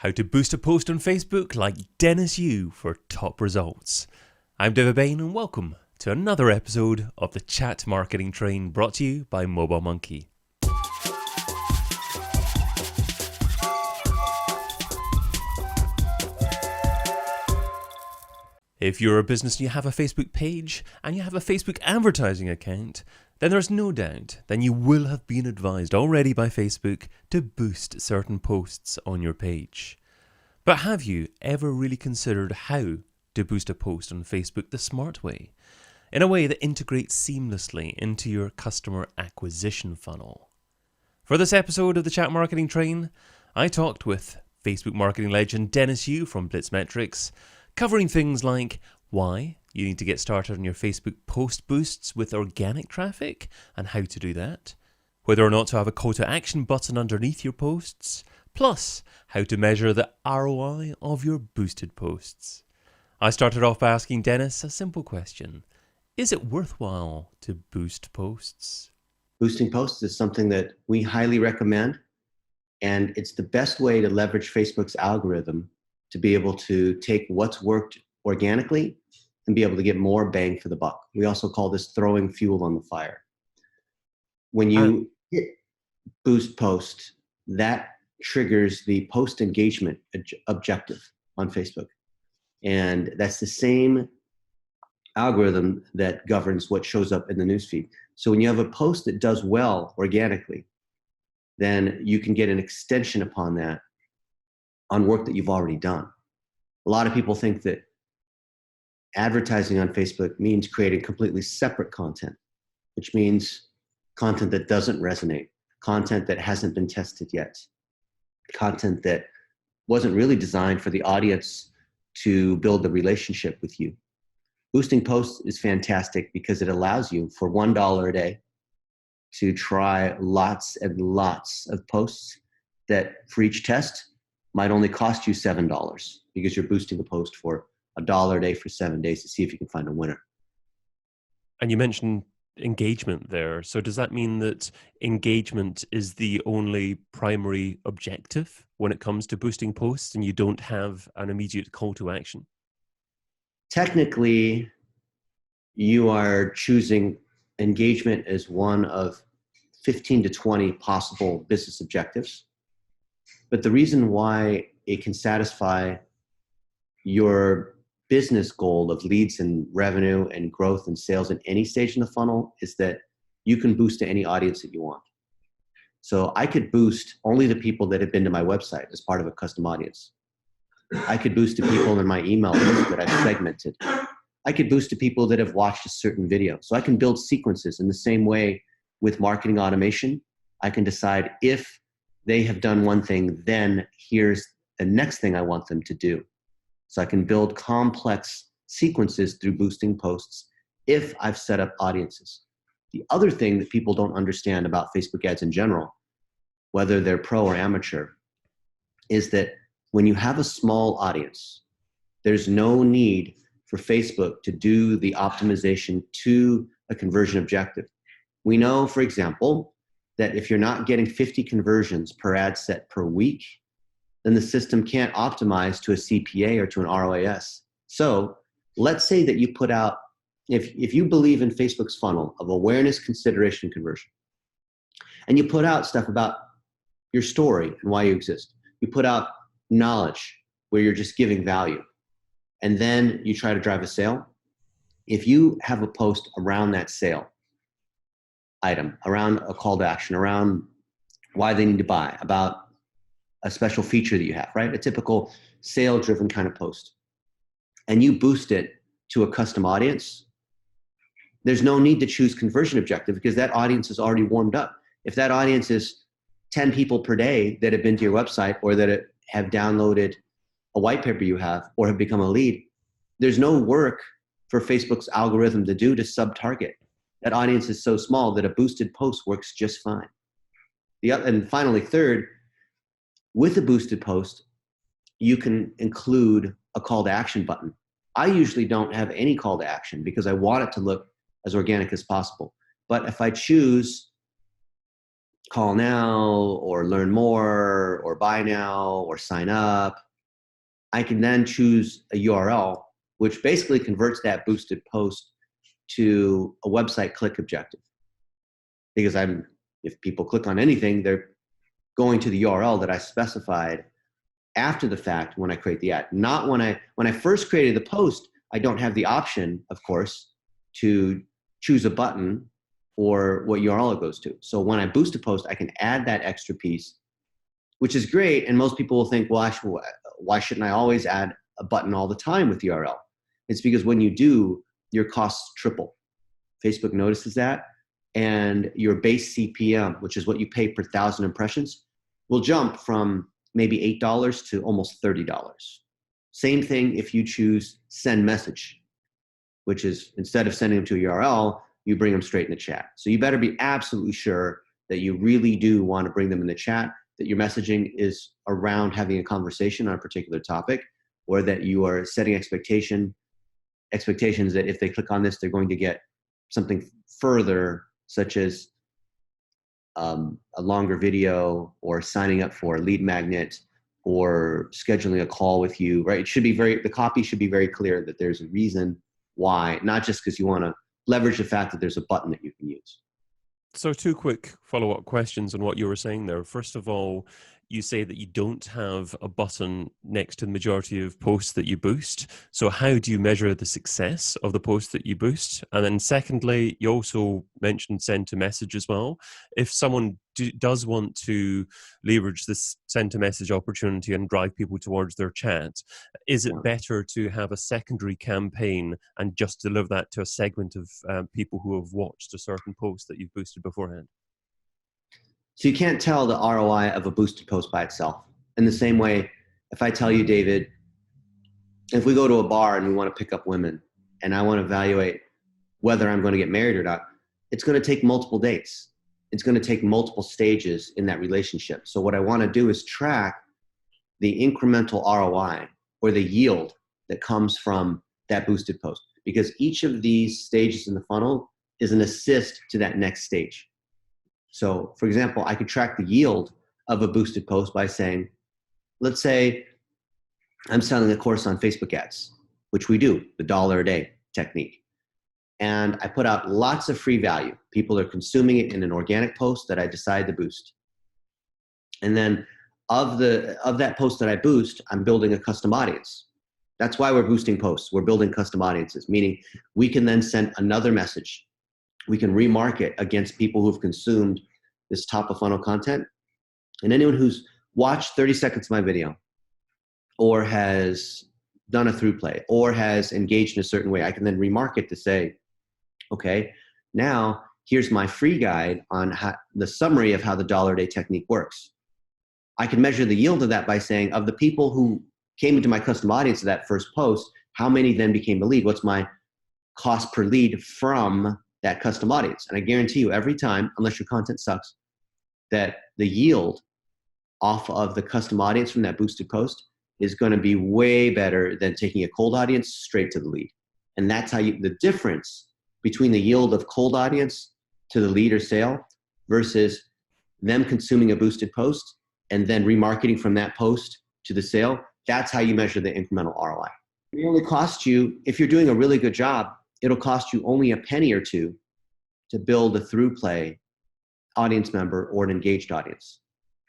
How to boost a post on Facebook like Dennis Yu for top results. I'm David Bain and welcome to another episode of the Chat Marketing Train brought to you by Mobile Monkey. If you're a business and you have a Facebook page and you have a Facebook advertising account, then there's no doubt that you will have been advised already by Facebook to boost certain posts on your page. But have you ever really considered how to boost a post on Facebook the smart way, in a way that integrates seamlessly into your customer acquisition funnel? For this episode of the Chat Marketing Train, I talked with Facebook marketing legend Dennis Yu from Blitzmetrics, covering things like why you need to get started on your Facebook post boosts with organic traffic and how to do that, whether or not to have a call to action button underneath your posts, plus how to measure the ROI of your boosted posts. I started off by asking Dennis a simple question. Is it worthwhile to boost posts? Boosting posts is something that we highly recommend, and it's the best way to leverage Facebook's algorithm to be able to take what's worked organically and be able to get more bang for the buck. We also call this throwing fuel on the fire. When you hit boost post, that triggers the post engagement objective on Facebook. And that's the same algorithm that governs what shows up in the newsfeed. So when you have a post that does well organically, then you can get an extension upon that on work that you've already done. A lot of people think that advertising on Facebook means creating completely separate content, which means content that doesn't resonate, content that hasn't been tested yet, content that wasn't really designed for the audience to build a relationship with you. Boosting posts is fantastic because it allows you for $1 a day to try lots and lots of posts that for each test might only cost you $7 because you're boosting a post for $1 a day for 7 days to see if you can find a winner. And you mentioned engagement there. So does that mean that engagement is the only primary objective when it comes to boosting posts and you don't have an immediate call to action? Technically, you are choosing engagement as one of 15 to 20 possible business objectives. But the reason why it can satisfy your business goal of leads and revenue and growth and sales in any stage in the funnel is that you can boost to any audience that you want. So I could boost only the people that have been to my website as part of a custom audience. I could boost to people in my email list that I've segmented. I could boost to people that have watched a certain video. So I can build sequences in the same way with marketing automation. I can decide if they have done one thing, then here's the next thing I want them to do. So I can build complex sequences through boosting posts if I've set up audiences. The other thing that people don't understand about Facebook ads in general, whether they're pro or amateur, is that when you have a small audience, there's no need for Facebook to do the optimization to a conversion objective. We know, for example, that if you're not getting 50 conversions per ad set per week, then the system can't optimize to a CPA or to an ROAS. So let's say that you put out, if you believe in Facebook's funnel of awareness, consideration, conversion, and you put out stuff about your story and why you exist, you put out knowledge where you're just giving value, and then you try to drive a sale, if you have a post around that sale item, around a call to action, around why they need to buy, about a special feature that you have, right? A typical sale-driven kind of post. And you boost it to a custom audience, there's no need to choose conversion objective because that audience is already warmed up. If that audience is 10 people per day that have been to your website or that have downloaded a white paper you have or have become a lead, there's no work for Facebook's algorithm to do to sub-target. That audience is so small that a boosted post works just fine. And finally, third, with a boosted post, you can include a call to action button. I usually don't have any call to action because I want it to look as organic as possible. But if I choose call now or learn more or buy now or sign up, I can then choose a URL, which basically converts that boosted post to a website click objective. Because if people click on anything, they're going to the URL that I specified after the fact when I create the ad. Not when I first created the post, I don't have the option, of course, to choose a button or what URL it goes to. So when I boost a post, I can add that extra piece, which is great. And most people will think, well, actually, why shouldn't I always add a button all the time with the URL? It's because when you do, your costs triple. Facebook notices that, and your base CPM, which is what you pay per 1,000 impressions, will jump from maybe $8 to almost $30. Same thing if you choose send message, which is instead of sending them to a URL, you bring them straight in the chat. So you better be absolutely sure that you really do want to bring them in the chat, that your messaging is around having a conversation on a particular topic, or that you are setting expectations that if they click on this, they're going to get something further, such as a longer video or signing up for a lead magnet or scheduling a call with you, right? It should be the copy should be very clear that there's a reason why, not just because you want to leverage the fact that there's a button that you can use. So 2 quick follow-up questions on what you were saying there. First of all, you say that you don't have a button next to the majority of posts that you boost. So how do you measure the success of the posts that you boost? And then secondly, you also mentioned send to message as well. If someone does want to leverage this send to message opportunity and drive people towards their chat, is it better to have a secondary campaign and just deliver that to a segment of people who have watched a certain post that you've boosted beforehand? So you can't tell the ROI of a boosted post by itself. In the same way, if I tell you, David, if we go to a bar and we want to pick up women and I want to evaluate whether I'm going to get married or not, it's going to take multiple dates. It's going to take multiple stages in that relationship. So what I want to do is track the incremental ROI or the yield that comes from that boosted post, because each of these stages in the funnel is an assist to that next stage. So for example, I could track the yield of a boosted post by saying, let's say I'm selling a course on Facebook ads, which we do, the $1 a day technique. And I put out lots of free value. People are consuming it in an organic post that I decide to boost. And then of that post that I boost, I'm building a custom audience. That's why we're boosting posts. We're building custom audiences, meaning we can then send another message. We can remarket against people who've consumed this top of funnel content. And anyone who's watched 30 seconds of my video or has done a through play or has engaged in a certain way, I can then remarket to say, okay, now here's my free guide on the summary of how the $1 a day technique works. I can measure the yield of that by saying, of the people who came into my custom audience of that first post, how many then became a lead? What's my cost per lead from that custom audience? And I guarantee you every time, unless your content sucks, that the yield off of the custom audience from that boosted post is going to be way better than taking a cold audience straight to the lead. And that's how the difference between the yield of cold audience to the lead or sale versus them consuming a boosted post and then remarketing from that post to the sale, that's how you measure the incremental ROI. It only costs you, if you're doing a really good job, it'll cost you only a penny or two to build a through play audience member or an engaged audience.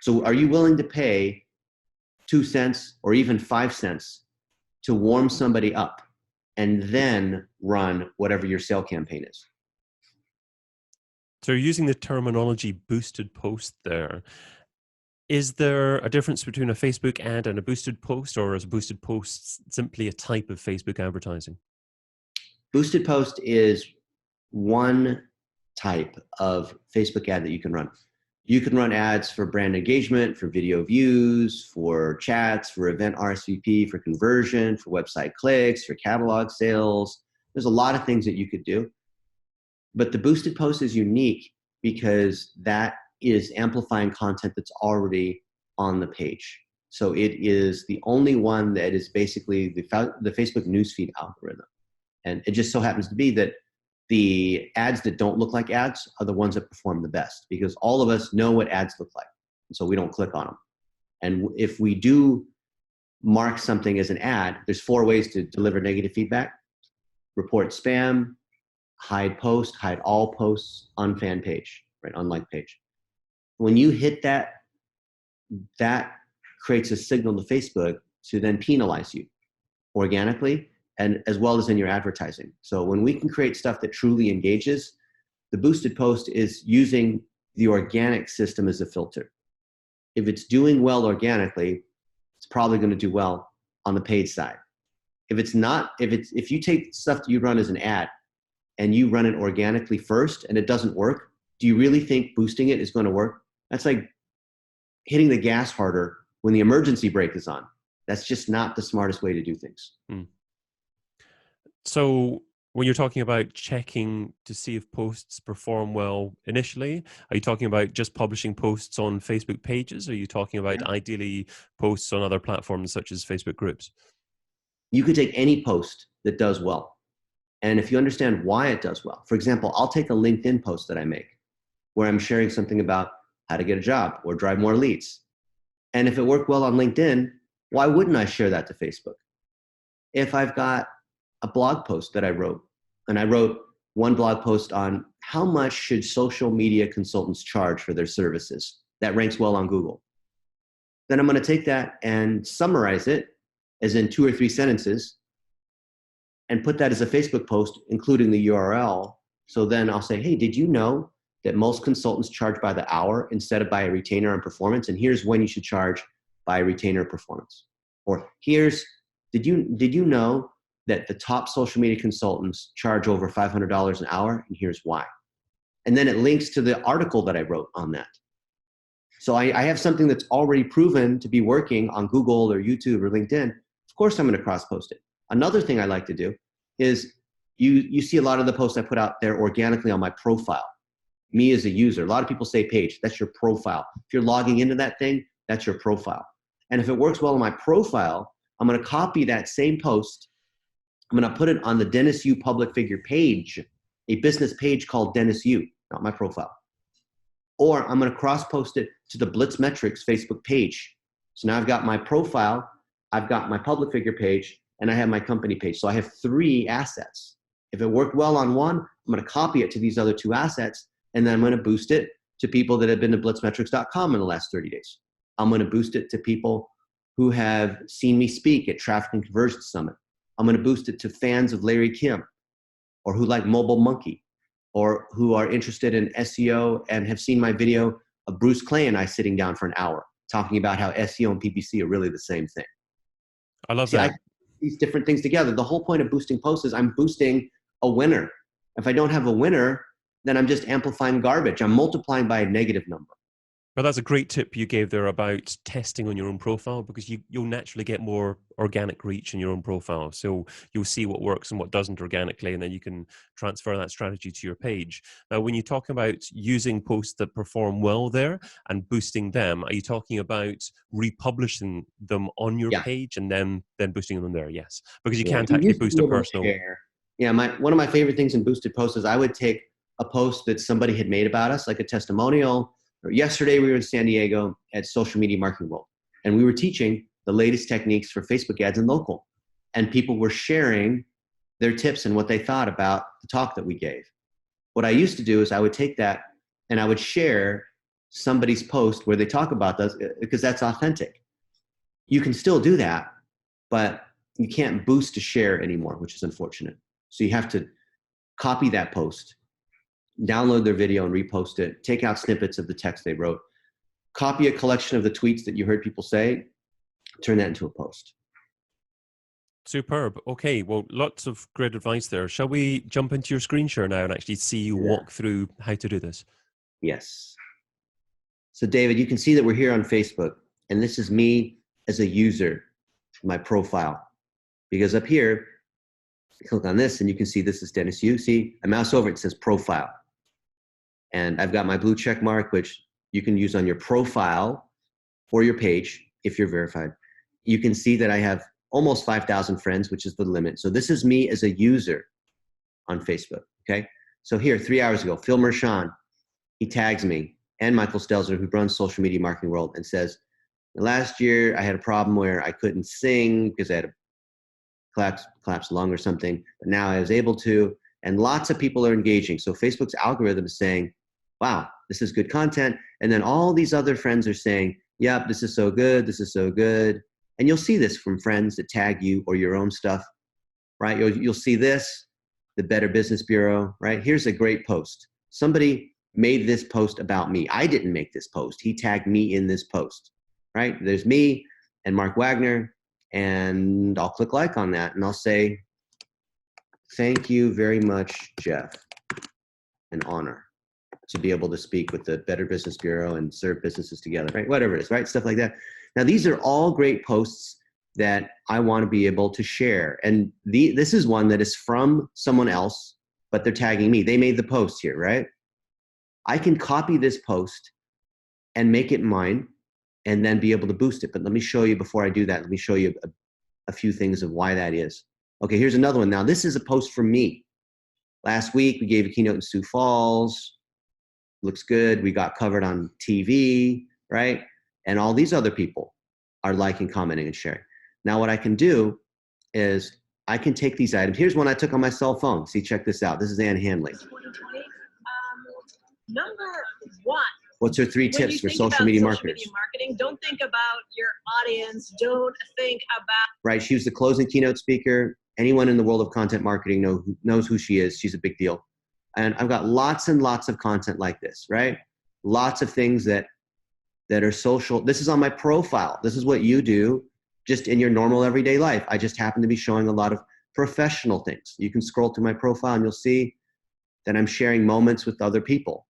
So are you willing to pay 2 cents or even 5 cents to warm somebody up and then run whatever your sale campaign is? So you're using the terminology boosted post there. Is there a difference between a Facebook ad and a boosted post, or is a boosted post simply a type of Facebook advertising? Boosted post is one type of Facebook ad that you can run. You can run ads for brand engagement, for video views, for chats, for event RSVP, for conversion, for website clicks, for catalog sales. There's a lot of things that you could do. But the boosted post is unique because that is amplifying content that's already on the page. So it is the only one that is basically the Facebook newsfeed algorithm. And it just so happens to be that the ads that don't look like ads are the ones that perform the best, because all of us know what ads look like. And so we don't click on them. And if we do mark something as an ad, there's 4 ways to deliver negative feedback: report spam, hide post, hide all posts, unfan page, right? Unlike page. When you hit that, that creates a signal to Facebook to then penalize you organically and as well as in your advertising. So when we can create stuff that truly engages, the boosted post is using the organic system as a filter. If it's doing well organically, it's probably going to do well on the paid side. If it's not, if you take stuff that you run as an ad and you run it organically first and it doesn't work, do you really think boosting it is going to work? That's like hitting the gas harder when the emergency brake is on. That's just not the smartest way to do things. So when you're talking about checking to see if posts perform well initially, are you talking about just publishing posts on Facebook pages? Or are you talking about ideally posts on other platforms such as Facebook groups? You could take any post that does well. And if you understand why it does well, for example, I'll take a LinkedIn post that I make where I'm sharing something about how to get a job or drive more leads. And if it worked well on LinkedIn, why wouldn't I share that to Facebook? If I've got a blog post that I wrote, and I wrote one blog post on how much should social media consultants charge for their services, that ranks well on Google. Then I'm going to take that and summarize it as in 2 or 3 sentences and put that as a Facebook post, including the URL. So then I'll say, hey, did you know that most consultants charge by the hour instead of by a retainer on performance? And here's when you should charge by a retainer performance. Or here's, did you know that the top social media consultants charge over $500 an hour? And here's why. And then it links to the article that I wrote on that. So I have something that's already proven to be working on Google or YouTube or LinkedIn. Of course, I'm going to cross-post it. Another thing I like to do is you see a lot of the posts I put out there organically on my profile. Me as a user, a lot of people say page, that's your profile. If you're logging into that thing, that's your profile. And if it works well on my profile, I'm going to copy that same post. I'm going to put it on the Dennis Yu public figure page, a business page called Dennis Yu, not my profile. Or I'm going to cross-post it to the Blitz Metrics Facebook page. So now I've got my profile, I've got my public figure page, and I have my company page. So I have 3 assets. If it worked well on one, I'm going to copy it to these other 2 assets, and then I'm going to boost it to people that have been to blitzmetrics.com in the last 30 days. I'm going to boost it to people who have seen me speak at Traffic and Conversion Summit. I'm going to boost it to fans of Larry Kim, or who like Mobile Monkey, or who are interested in SEO and have seen my video of Bruce Clay and I sitting down for an hour talking about how SEO and PPC are really the same thing. I love that. These different things together. The whole point of boosting posts is I'm boosting a winner. If I don't have a winner, then I'm just amplifying garbage. I'm multiplying by a negative number. Well, that's a great tip you gave there about testing on your own profile, because you'll naturally get more organic reach in your own profile. So you'll see what works and what doesn't organically, and then you can transfer that strategy to your page. Now, when you talk about using posts that perform well there and boosting them, are you talking about republishing them on your page and then boosting them there? Yes, because you can't actually boost a personal. Yeah, one of my favorite things in boosted posts is I would take a post that somebody had made about us, like a testimonial. Yesterday, we were in San Diego at Social Media Marketing World, and we were teaching the latest techniques for Facebook ads in local. And people were sharing their tips and what they thought about the talk that we gave. What I used to do is I would take that and I would share somebody's post where they talk about this, because that's authentic. You can still do that, but you can't boost to share anymore, which is unfortunate. So you have to copy that post, download their video and repost it, take out snippets of the text they wrote, copy a collection of the tweets that you heard people say, turn that into a post. Superb. Okay, well, lots of great advice there. Shall we jump into your screen share now and actually see you walk through how to do this? Yes. So David, you can see that we're here on Facebook, and this is me as a user, my profile. Because up here, click on this and you can see this is Dennis Yu. See, I mouse over it, it says profile. And I've got my blue check mark, which you can use on your profile or your page if you're verified. You can see that I have almost 5,000 friends, which is the limit. So this is me as a user on Facebook, okay? So here, 3 hours ago, Phil Mershon, he tags me and Michael Stelzner, who runs Social Media Marketing World, and says, last year I had a problem where I couldn't sing because I had a collapsed lung or something, but now I was able to, and lots of people are engaging. So Facebook's algorithm is saying, wow, this is good content. And then all these other friends are saying, yep, this is so good, this is so good. And you'll see this from friends that tag you or your own stuff, right? You'll see this, the Better Business Bureau, right? Here's a great post. Somebody made this post about me. I didn't make this post. He tagged me in this post, right? There's me and Mark Wagner, and I'll click like on that and I'll say, thank you very much, Jeff. An honor to be able to speak with the Better Business Bureau and serve businesses together, right? Whatever it is, right? Stuff like that. Now, these are all great posts that I want to be able to share. And this is one that is from someone else, but they're tagging me. They made the post here, right? I can copy this post and make it mine and then be able to boost it. But let me show you, before I do that, let me show you a few things of why that is. Okay, here's another one. Now, this is a post from me. Last week, we gave a keynote in Sioux Falls. Looks good. We got covered on TV, right? And all these other people are liking, commenting, and sharing. Now, what I can do is I can take these items. Here's one I took on my cell phone. See, check this out. This is Ann Handley. 2020. Number one. What's her 3 tips for social media marketers? Social media marketing, don't think about your audience. Don't think about. Right. She was the closing keynote speaker. Anyone in the world of content marketing knows who she is. She's a big deal. And I've got lots and lots of content like this, right? Lots of things that are social. This is on my profile. This is what you do just in your normal everyday life. I just happen to be showing a lot of professional things. You can scroll through my profile and you'll see that I'm sharing moments with other people,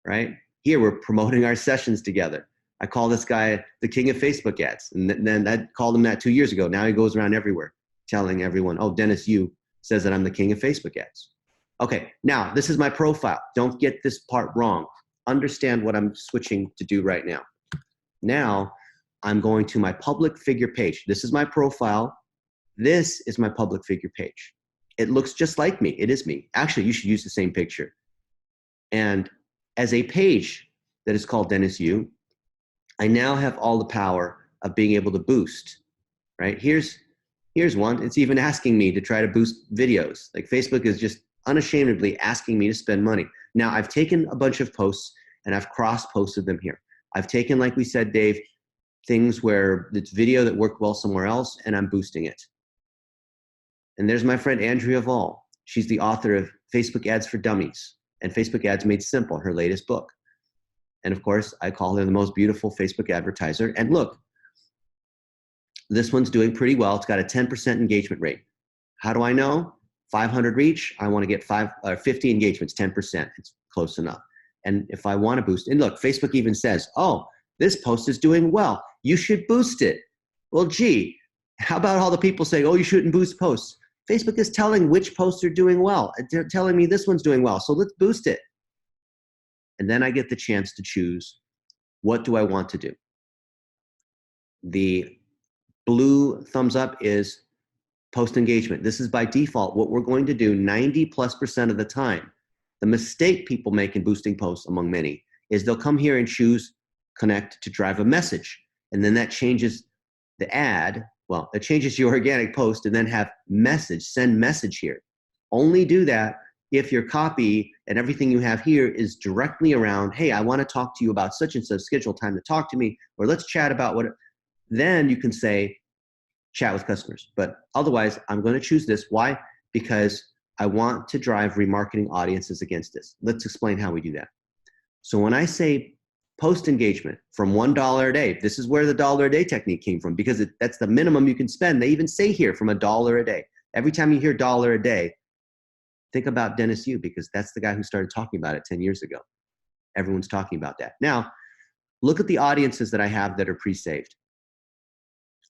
right? Here, we're promoting our sessions together. I call this guy the king of Facebook ads. And then I called him that 2 years ago. Now he goes around everywhere telling everyone, oh, Dennis Yu says that I'm the king of Facebook ads. Okay, now this is my profile. Don't get this part wrong. Understand what I'm switching to do right now. Now, I'm going to my public figure page. This is my profile. This is my public figure page. It looks just like me. It is me. Actually, you should use the same picture. And as a page that is called Dennis Yu, I now have all the power of being able to boost, right? Here's one. It's even asking me to try to boost videos. Like Facebook is just unashamedly asking me to spend money. Now, I've taken a bunch of posts and I've cross-posted them here. I've taken, like we said, Dave, things where it's video that worked well somewhere else and I'm boosting it. And there's my friend Andrea Vall. She's the author of Facebook Ads for Dummies and Facebook Ads Made Simple, her latest book. And of course, I call her the most beautiful Facebook advertiser. And look, this one's doing pretty well. It's got a 10% engagement rate. How do I know? 500 reach, I want to get 50 engagements, 10%. It's close enough. And if I want to boost, and look, Facebook even says, oh, this post is doing well. You should boost it. Well, gee, how about all the people saying, oh, you shouldn't boost posts? Facebook is telling which posts are doing well. They're telling me this one's doing well, so let's boost it. And then I get the chance to choose, what do I want to do? The blue thumbs up is post engagement. This is by default what we're going to do 90+% of the time. The mistake people make in boosting posts, among many, is they'll come here and choose connect to drive a message. And then that changes the ad. Well, it changes your organic post and then have message, send message here. Only do that if your copy and everything you have here is directly around, hey, I want to talk to you about such and such, schedule time to talk to me, or let's chat about what, then you can say, chat with customers. But otherwise, I'm going to choose this. Why? Because I want to drive remarketing audiences against this. Let's explain how we do that. So when I say post engagement from $1 a day, this is where the $1 a day technique came from, because that's the minimum you can spend. They even say here from $1 a day. Every time you hear $1 a day, think about Dennis Yu, because that's the guy who started talking about it 10 years ago. Everyone's talking about that. Now, look at the audiences that I have that are pre-saved.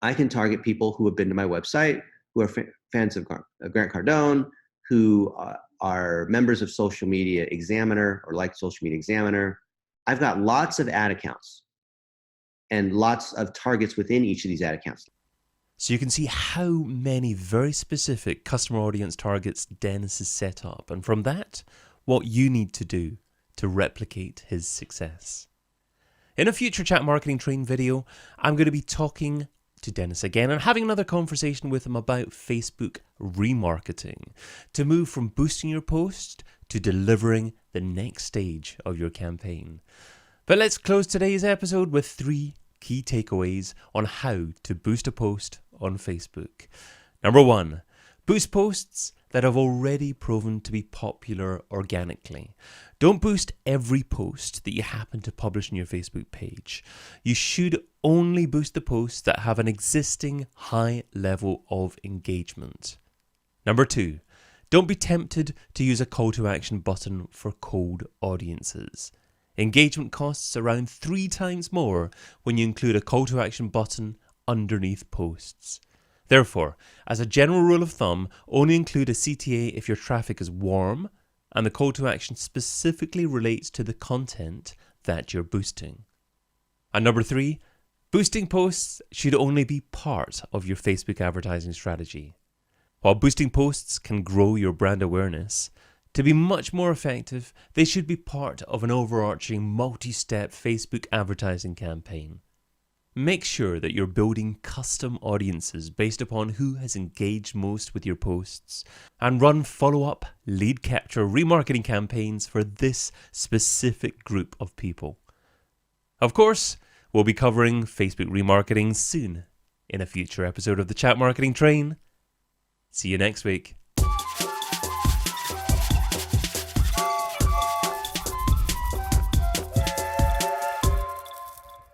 I can target people who have been to my website, who are fans of Grant Cardone, who are members of Social Media Examiner or like Social Media Examiner. I've got lots of ad accounts and lots of targets within each of these ad accounts. So you can see how many very specific customer audience targets Dennis has set up, and from that, what you need to do to replicate his success. In a future Chat Marketing Train video, I'm going to be talking to Dennis again and having another conversation with him about Facebook remarketing to move from boosting your post to delivering the next stage of your campaign. But let's close today's episode with 3 key takeaways on how to boost a post on Facebook. Number 1, boost posts that have already proven to be popular organically. Don't boost every post that you happen to publish on your Facebook page. You should only boost the posts that have an existing high level of engagement. Number 2, don't be tempted to use a call to action button for cold audiences. Engagement costs around 3 times more when you include a call to action button underneath posts. Therefore, as a general rule of thumb, only include a CTA if your traffic is warm and the call to action specifically relates to the content that you're boosting. And number 3, boosting posts should only be part of your Facebook advertising strategy. While boosting posts can grow your brand awareness, to be much more effective, they should be part of an overarching multi-step Facebook advertising campaign. Make sure that you're building custom audiences based upon who has engaged most with your posts and run follow-up, lead capture, remarketing campaigns for this specific group of people. Of course, we'll be covering Facebook remarketing soon in a future episode of the Chat Marketing Train. See you next week.